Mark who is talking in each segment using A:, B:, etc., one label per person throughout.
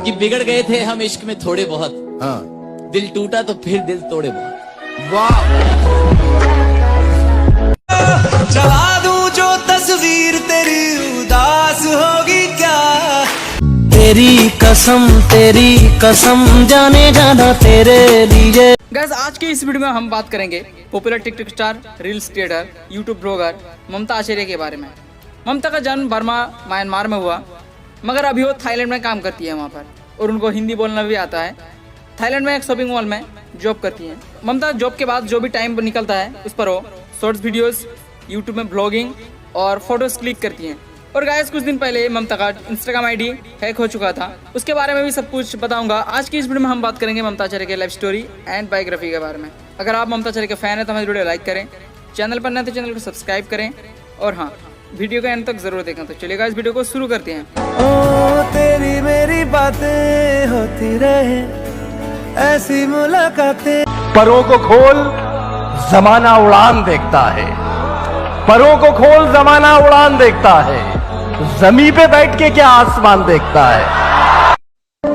A: कि बिगड़ गए थे हम इश्क में थोड़े बहुत,
B: हाँ।
A: दिल टूटा तो फिर दिल तोड़े बहुत।
B: वाह।
C: जला दूं जो तस्वीर तेरी उदास होगी क्या। तेरी कसम जाने जाना तेरे लिए।
D: गाइस आज के इस वीडियो में हम बात करेंगे popular TikTok star, reels creator, YouTube blogger Mamta Acharya के बारे में। ममता का जन्म बर्मा म्यांमार में हुआ, मगर अभी वो थाईलैंड में काम करती है वहाँ पर, और उनको हिंदी बोलना भी आता है। थाईलैंड में एक शॉपिंग मॉल में जॉब करती हैं। ममता जॉब के बाद जो भी टाइम निकलता है उस पर वो शॉर्ट्स वीडियोस, यूट्यूब में ब्लॉगिंग और फोटोज क्लिक करती हैं। और गाइस कुछ दिन पहले ममता का इंस्टाग्राम आईडी हैक हो चुका था, उसके बारे में भी सब कुछ बताऊंगा। आज की इस वीडियो में हम बात करेंगे ममता आचार्य के लाइफ स्टोरी एंड बायोग्राफी के बारे में। अगर आप ममता आचार्य के फैन है तो हमारी वीडियो लाइक करें, चैनल पर नए तो चैनल को सब्सक्राइब करें, और हाँ, वीडियो के एंड तक जरूर देखें। तो चलिए गाइस वीडियो को शुरू करते हैं।
C: ओ तेरी मेरी बातें होती रहे, ऐसी मुलाकातें।
E: परों को खोल, जमाना उड़ान देखता है। परों को खोल, जमाना उड़ान देखता है। जमीन पे बैठ के क्या आसमान देखता है।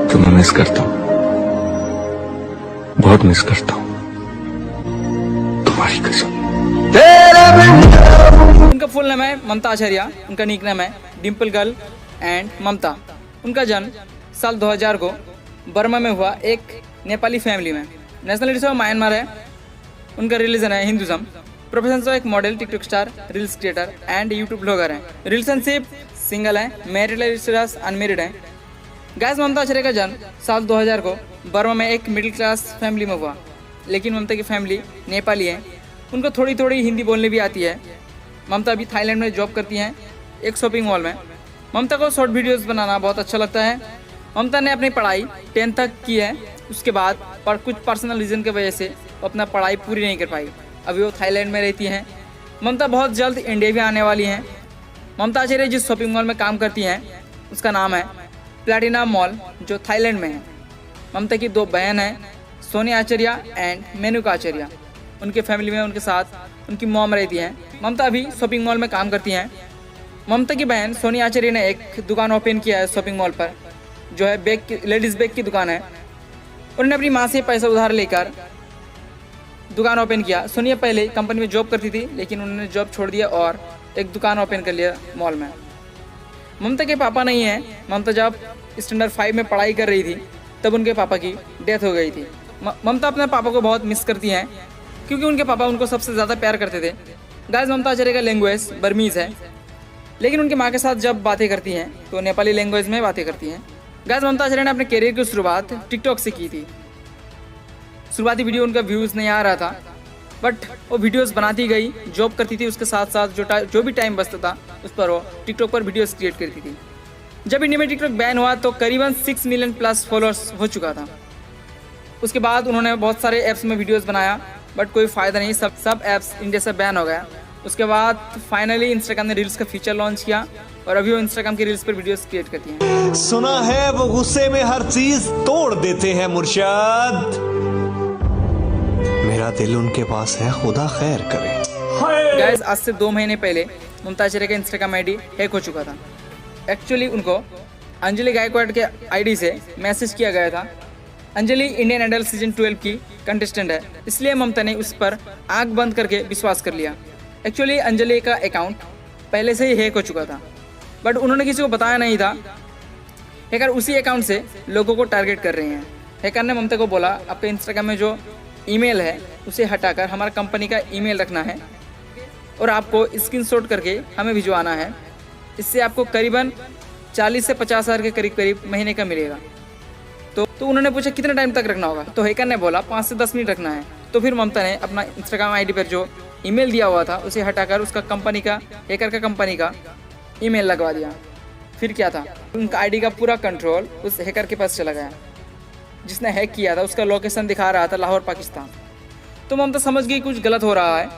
F: तुम्हें मिस करता हूं, बहुत मिस करता हूं, तुम्हारी कसम।
D: उनका फुल नेम है ममता आचार्य, उनका निक नेम है डिम्पल गर्ल एंड ममता। उनका जन्म साल 2000 को बर्मा में हुआ, एक नेपाली फैमिली में। नेशनलिटी से म्यांमार है। उनका रिलीजन है हिंदुज्म। प्रोफेशन से एक model, TikTok star, reels creator and YouTube blogger है। रिलेशनशिप सिंगल है, मैरिड है, अनमेरिड है। गाइस ममता आचार्य का जन्म साल 2000 को बर्मा में एक मिडिल क्लास फैमिली में हुआ, लेकिन ममता की फैमिली नेपाली है। उनको थोड़ी थोड़ी हिंदी बोलने भी आती है। ममता अभी थाईलैंड में जॉब करती हैं, एक शॉपिंग मॉल में। ममता को शॉर्ट वीडियोस बनाना बहुत अच्छा लगता है। ममता ने अपनी पढ़ाई 10th तक की है, उसके बाद पर कुछ पर्सनल रीज़न की वजह से वो अपना पढ़ाई पूरी नहीं कर पाई। अभी वो थाईलैंड में रहती हैं। ममता बहुत जल्द इंडिया भी आने वाली हैं। ममता आचार्य जिस शॉपिंग मॉल में काम करती हैं उसका नाम है प्लैटिनम मॉल, जो थाईलैंड में है। ममता की 2 बहन हैं, सोनिया आचार्य एंड मेनुका आचार्य। उनके फैमिली में उनके साथ उनकी मॉम रहती हैं। ममता अभी शॉपिंग मॉल में काम करती हैं। ममता की बहन सोनिया आचार्य ने एक दुकान ओपन किया है शॉपिंग मॉल पर, जो है बैग की, लेडीज़ बैग की दुकान है। उन्होंने अपनी माँ से पैसा उधार लेकर दुकान ओपन किया। सोनिया पहले कंपनी में जॉब करती थी, लेकिन उन्होंने जॉब छोड़ दिया और एक दुकान ओपन कर लिया मॉल में। ममता के पापा नहीं हैं। ममता जब स्टैंडर्ड 5 में पढ़ाई कर रही थी तब उनके पापा की डेथ हो गई थी। ममता अपने पापा को बहुत मिस करती हैं, क्योंकि उनके पापा उनको सबसे ज़्यादा प्यार करते थे। गाइस ममता आचार्य का लैंग्वेज बर्मीज़ है, लेकिन उनकी माँ के साथ जब बातें करती हैं तो नेपाली लैंग्वेज में बातें करती हैं। गाइस ममता आचार्य ने अपने करियर की शुरुआत टिकटॉक से की थी। शुरुआती वीडियो उनका व्यूज़ नहीं आ रहा था, बट वो वीडियोस बनाती गई, जॉब करती थी, उसके साथ साथ जो भी टाइम बचता था उस पर वो टिकटॉक पर वीडियोस क्रिएट करती थी। जब इंडिया में टिकटॉक बैन हुआ तो करीबन 6 मिलियन प्लस फॉलोअर्स हो चुका था। उसके बाद उन्होंने बहुत सारे ऐप्स में वीडियोस बनाया, बट कोई फ़ायदा नहीं, सब ऐप्स इंडिया से बैन हो गया। उसके बाद फाइनली इंस्टाग्राम ने रील्स का फीचर लॉन्च किया, और अभी वो इंस्टाग्राम की रील्स पर वीडियोस क्रिएट करती हैं।
C: सुना है वो गुस्से में हर चीज तोड़ देते हैं मुर्शिद। मेरा दिल उनके पास है, खुदा खैर करे।
D: गाइस आज से 2 महीने पहले ममता आचार्य का इंस्टाग्राम आईडी हैक हो चुका था। एक्चुअली उनको अंजलि गायकवाड़ के आईडी से मैसेज किया गया था। अंजलि इंडियन आइडल सीजन 12 की कंटेस्टेंट है, इसलिए ममता ने उस पर आंख बंद करके विश्वास कर लिया। एक्चुअली अंजलि का अकाउंट पहले से ही हैक हो चुका था, बट उन्होंने किसी को बताया नहीं था। हैकर उसी अकाउंट से लोगों को टारगेट कर रहे हैं। हैकर ने ममता को बोला, आपके इंस्टाग्राम में जो ईमेल है उसे हटाकर हमारा कंपनी का ईमेल रखना है, और आपको स्क्रीनशॉट करके हमें भिजवाना है। इससे आपको करीबन 40 से 50 हज़ार के करीब महीने का मिलेगा। तो उन्होंने पूछा कितने टाइम तक रखना होगा, तो हैकर ने बोला 5 से 10 मिनट रखना है। तो फिर ममता ने अपना इंस्टाग्राम आईडी पर जो ईमेल दिया हुआ था उसे हटाकर उसका कंपनी का, हैकर का कंपनी का ईमेल लगवा दिया। फिर क्या था, उनका आईडी का पूरा कंट्रोल उस हैकर के पास चला गया। जिसने हैक किया था उसका लोकेशन दिखा रहा था लाहौर, पाकिस्तान। तो ममता समझ गई कुछ गलत हो रहा है,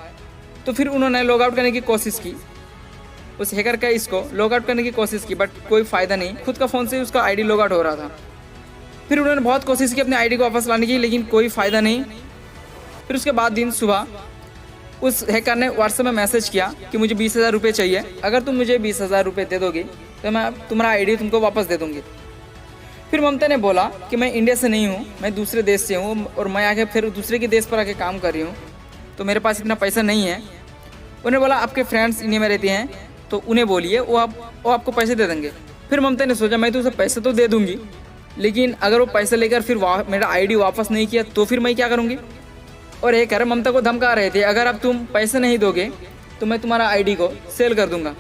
D: तो फिर उन्होंने लॉग आउट करने की कोशिश की। उस हैकर का इसको लॉग आउट करने की कोशिश की, बट कोई फ़ायदा नहीं। खुद का फ़ोन से उसका आईडी लॉग आउट हो रहा था। फिर उन्होंने बहुत कोशिश की अपने आईडी को वापस लाने की, लेकिन कोई फ़ायदा नहीं। फिर उसके बाद दिन सुबह उस हैकर ने व्हाट्सएप में मैसेज किया कि मुझे 20,000 रुपये चाहिए, अगर तुम मुझे 20,000 रुपये दे दोगे तो मैं तुम्हारा आईडी तुमको वापस दे दूँगी। फिर ममता ने बोला कि मैं इंडिया से नहीं हूँ, मैं दूसरे देश से हूँ और मैं आके फिर दूसरे के देश पर आके काम कर रही हूँ, तो मेरे पास इतना पैसा नहीं है। उन्हें बोला आपके फ्रेंड्स इंडिया में रहते हैं तो उन्हें बोलिए, वो आपको पैसे दे देंगे। फिर ममता ने सोचा मैं तो उसे पैसे तो दे दूंगी, लेकिन अगर वो पैसे लेकर फिर मेरा आईडी वापस नहीं किया तो फिर मैं क्या करूँगी। और एक कर ममता को धमका रहे थे, अगर अब तुम पैसे नहीं दोगे तो मैं तुम्हारा आईडी को सेल कर दूंगा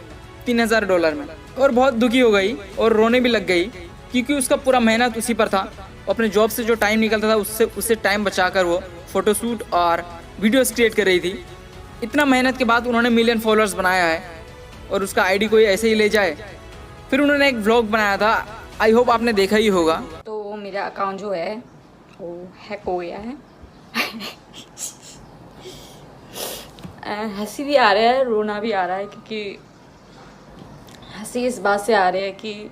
D: $3000 में। और बहुत दुखी हो गई और रोने भी लग गई, क्योंकि उसका पूरा मेहनत उसी पर था। अपने जॉब से जो टाइम निकलता था उससे टाइम बचाकर वो फ़ोटोशूट और वीडियोस क्रिएट कर रही थी। इतना मेहनत के बाद उन्होंने मिलियन फॉलोअर्स बनाया है और उसका आईडी कोई ऐसे ही ले जाए। फिर उन्होंने एक व्लॉग बनाया था, आई होप आपने देखा ही होगा।
B: तो मेरा अकाउंट जो है वो हैक हो गया है। हंसी भी आ रहा है, रोना भी आ रहा है, क्योंकि हंसी इस बात से आ रही है कि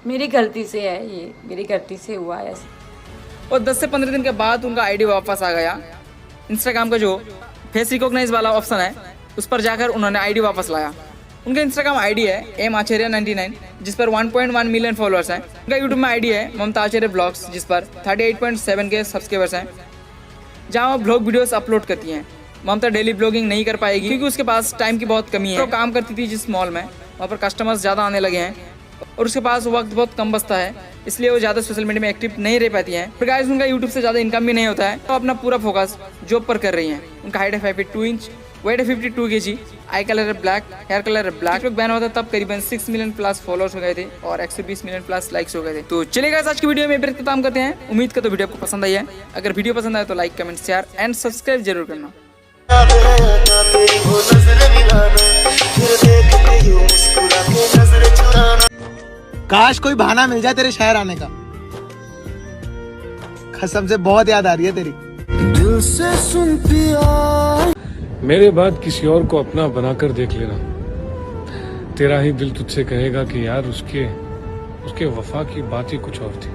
B: मेरी गलती से है, ये मेरी गलती से हुआ है।
D: और 10 से 15 दिन के बाद उनका आईडी वापस आ गया। इंस्टाग्राम का जो फेस रिकॉग्नाइज वाला ऑप्शन है उस पर जाकर उन्होंने आईडी वापस लाया। उनका इंस्टाग्राम आईडी है macharya99, जिस पर 1.1 मिलियन फॉलोअर्स हैं। उनका यूट्यूब में आईडी है ममता आचार्य ब्लॉग्स, जिस पर 38.7 के सब्सक्राइबर्स हैं, जहाँ वो ब्लॉग वीडियोस अपलोड करती हैं। ममता डेली ब्लॉगिंग नहीं कर पाएगी क्योंकि उसके पास टाइम की बहुत कमी है। वो काम करती थी जिस मॉल में, वहाँ पर कस्टमर्स ज़्यादा आने लगे हैं और उसके पास वक्त बहुत कम बचता है, इसलिए वो ज़्यादा सोशल मीडिया में एक्टिव नहीं रह पाती हैं। फिर गाइस उनका यूट्यूब से ज़्यादा इनकम भी नहीं होता है, तो अपना पूरा फोकस जॉब पर कर रही हैं। उनका हाइट है 5 फीट 2 इंच, वेट है 52 kg, आई कलर है ब्लैक, हेयर कलर है ब्लैक। बैन हुआ था तब करीबन 6 मिलियन प्लस फॉलोअर्स हो गए थे और 120 मिलियन प्लस लाइक्स हो गए थे। तो चलिए गाइस आज की वीडियो में ब्रेक खत्म करते हैं। उम्मीद करता हूं वीडियो आपको पसंद आई है। अगर वीडियो पसंद आए तो like, comment, share and subscribe जरूर करना।
G: काश कोई बहाना मिल जाए तेरे शहर आने का, कसम से बहुत याद आ रही है तेरी। दिल से सुनती
H: मेरे बाद किसी और को अपना बनाकर देख लेना, तेरा ही दिल तुझसे कहेगा कि यार उसके वफा की बात ही कुछ और थी।